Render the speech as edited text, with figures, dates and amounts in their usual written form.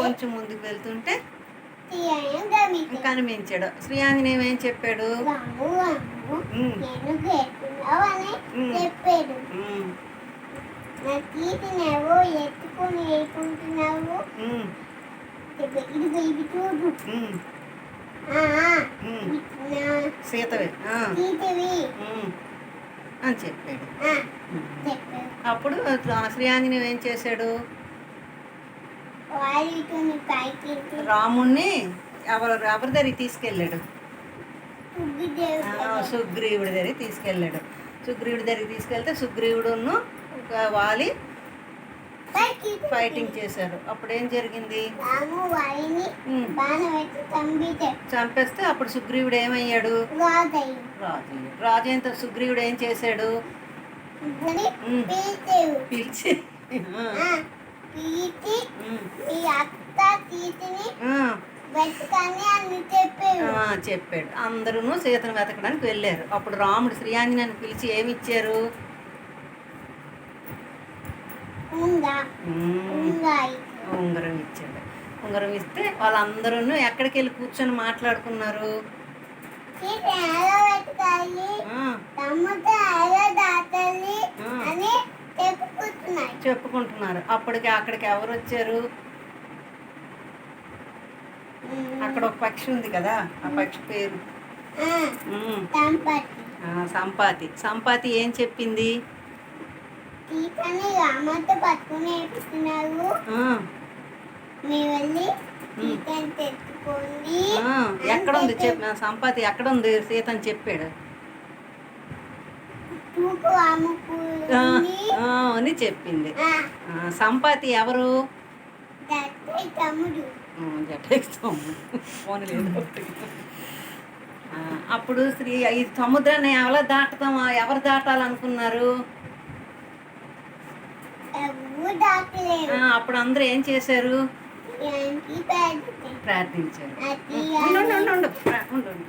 కొంచెం ముందుకు వెళ్తుంటే కనిపించాడు. శ్రీ ఆంజనేయం ఏం చెప్పాడు? చెప్పాడు, నా తీసినేవో ఎత్తుకొని వేసుకుంటున్నావు, ఇది చూడు సీతవి అని చెప్పాడు. అప్పుడు శ్రీ ఆంజనేయం ఏం చేశాడు? రాముణ్ణి ఎవరి దగ్గరికి తీసుకెళ్ళాడు? సుగ్రీవుడి దగ్గరికి తీసుకెళ్ళాడు. సుగ్రీవుడి దగ్గరికి తీసుకెళ్తే సుగ్రీవుడును వాలి ఫైటింగ్ చేశారు. అప్పుడు ఏం జరిగింది? చంపేస్తే అప్పుడు సుగ్రీవుడు ఏమయ్యాడు? రాజు అయిన సుగ్రీవుడు ఏం చేశాడు? పిలిచి చెప్పాడు. అందరూ సీతను వెతకడానికి వెళ్ళారు. అప్పుడు రాముడు శ్రీ ఆంజనేయుని పిలిచి ఏమిచ్చారు? ఉంగరం ఇచ్చాడు. ఉంగరం ఇస్తే వాళ్ళందరూ ఎక్కడికి వెళ్ళి కూర్చొని మాట్లాడుకున్నారు? చెప్పుకుంటున్నారు. అప్పటికి అక్కడికి ఎవరు వచ్చారు? అక్కడ ఒక పక్షి ఉంది కదా, ఆ పక్షి పేరు సంపాతి. సంపాతి ఏం చెప్పింది? ఎక్కడ ఉంది సంపాతి? ఎక్కడ ఉంది సీత అని చెప్పాడు అని చెప్పింది. సంపాతి ఎవరు? అప్పుడు ఈ సముద్రాన్ని ఎవరు దాటాలనుకున్నారు? అప్పుడు అందరూ ఏం చేశారు? ప్రార్థించారు.